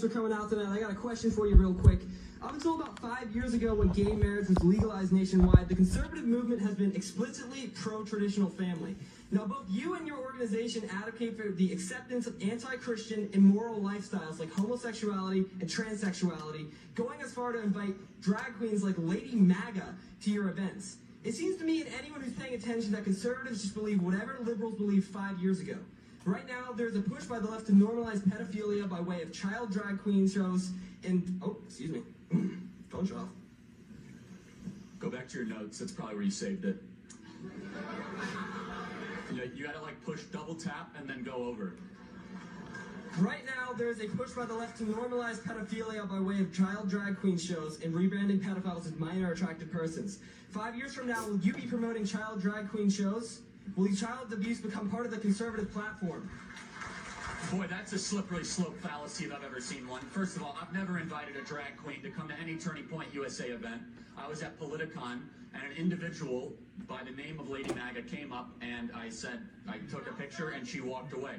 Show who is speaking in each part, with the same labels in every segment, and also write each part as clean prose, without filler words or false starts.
Speaker 1: for coming out tonight. I got a question for you real quick. Up until about 5 years ago when gay marriage was legalized nationwide, the conservative movement has been explicitly pro-traditional family. Now, both you and your organization advocate for the acceptance of anti-Christian, immoral lifestyles like homosexuality and transsexuality, going as far to invite drag queens like Lady MAGA to your events. It seems to me and anyone who's paying attention that conservatives just believe whatever liberals believed 5 years ago. Right now, there's a push by the left to normalize pedophilia by way of child drag queen shows and... Oh, excuse me. Phone shut off.
Speaker 2: Go back to your notes. That's probably where you saved it. You gotta like push double tap and then go over.
Speaker 1: Right now, there's a push by the left to normalize pedophilia by way of child drag queen shows and rebranding pedophiles as minor attracted persons. 5 years from now, will you be promoting child drag queen shows? Will child abuse become part of the conservative platform?
Speaker 2: Boy, that's a slippery slope fallacy if I've ever seen one. First of all, I've never invited a drag queen to come to any Turning Point USA event. I was at Politicon, and an individual by the name of Lady MAGA came up, and I took a picture, and she walked away.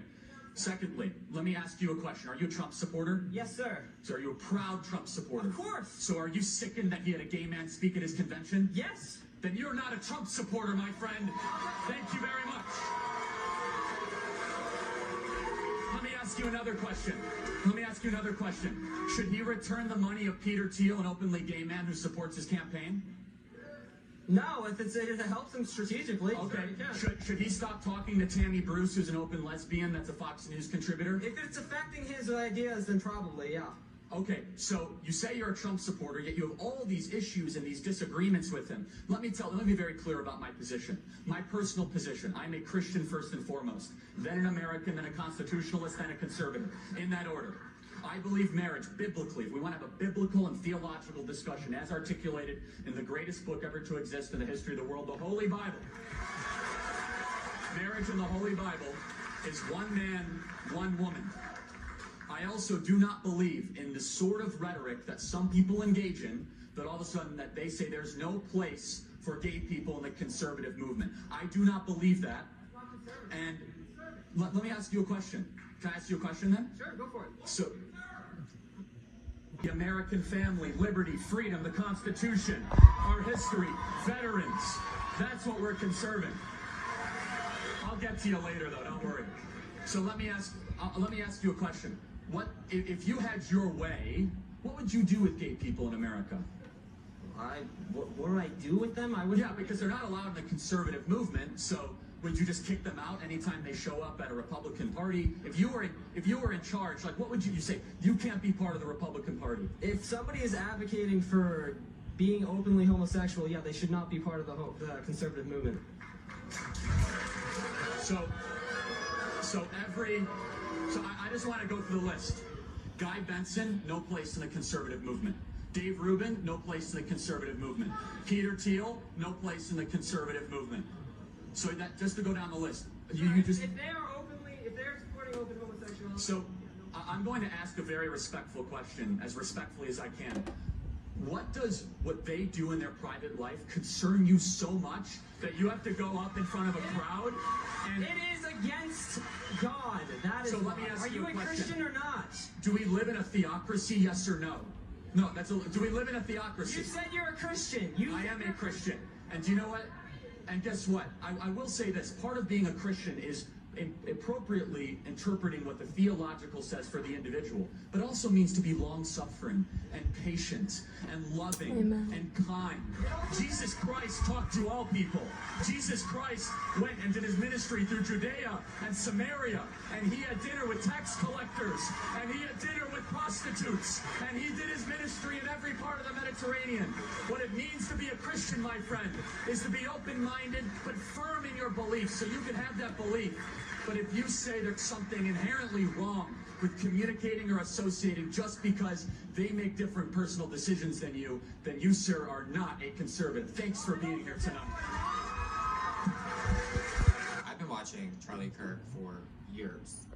Speaker 2: Secondly, let me ask you a question. Are you a Trump supporter?
Speaker 1: Yes, sir.
Speaker 2: So are you a proud Trump supporter?
Speaker 1: Of course.
Speaker 2: So are you sickened that he had a gay man speak at his convention?
Speaker 1: Yes.
Speaker 2: Then you're not a Trump supporter, my friend. Thank you very much. Let me ask you another question. Should he return the money of Peter Thiel, an openly gay man who supports his campaign?
Speaker 1: No, if it helps him strategically.
Speaker 2: Okay. Should he stop talking to Tammy Bruce, who's an open lesbian that's a Fox News contributor?
Speaker 1: If it's affecting his ideas, then probably, yeah.
Speaker 2: Okay, so you say you're a Trump supporter, yet you have all these issues and these disagreements with him. Let me be very clear about my position. My personal position. I'm a Christian first and foremost, then an American, then a constitutionalist, then a conservative. In that order. I believe marriage, biblically, if we want to have a biblical and theological discussion as articulated in the greatest book ever to exist in the history of the world, the Holy Bible. Marriage in the Holy Bible is one man, one woman. I also do not believe in the sort of rhetoric that some people engage in, that all of a sudden that they say there's no place for gay people in the conservative movement. I do not believe that. And let me ask you a question. Can I ask you a question then?
Speaker 1: Sure, go for it.
Speaker 2: So, the American family, liberty, freedom, the Constitution, our history, veterans, that's what we're conserving. I'll get to you later though, don't worry. So let me ask you a question. If you had your way, what would you do with gay people in America?
Speaker 1: What would I do with them?
Speaker 2: Yeah, because they're not allowed in the conservative movement, so would you just kick them out anytime they show up at a Republican Party? If you were in charge, like what would you say? You can't be part of the Republican Party.
Speaker 1: If somebody is advocating for being openly homosexual, yeah, they should not be part of the conservative movement.
Speaker 2: So I just want to go through the list. Guy Benson, no place in the conservative movement. Dave Rubin, no place in the conservative movement. Peter Thiel, no place in the conservative movement. So that just to go down the list.
Speaker 1: If they're supporting open homosexuality.
Speaker 2: So I'm going to ask a very respectful question, as respectfully as I can. What does what they do in their private life concern you so much that you have to go up in front of a crowd? And
Speaker 1: it is against God. That is.
Speaker 2: So let me ask you a question.
Speaker 1: Are you a Christian or not?
Speaker 2: Do we live in a theocracy? Yes or no? No. Do we live in a theocracy?
Speaker 1: You said you're a Christian.
Speaker 2: I am a Christian. And do you know what? And guess what? I will say this. Part of being a Christian is appropriately interpreting what the theological says for the individual, but also means to be long-suffering and patient and loving and kind. Jesus Christ talked to all people. Jesus Christ went and did his ministry through Judea and Samaria, and he had dinner with tax collectors, and he had dinner with prostitutes, and he did his ministry in every part of the Mediterranean. What it means to be a Christian, my friend, is to be open-minded but firm in your beliefs, so you can have that belief. But if you say there's something inherently wrong with communicating or associating just because they make different personal decisions than you, sir, are not a conservative. Thanks for being here tonight.
Speaker 3: I've been watching Charlie Kirk for years,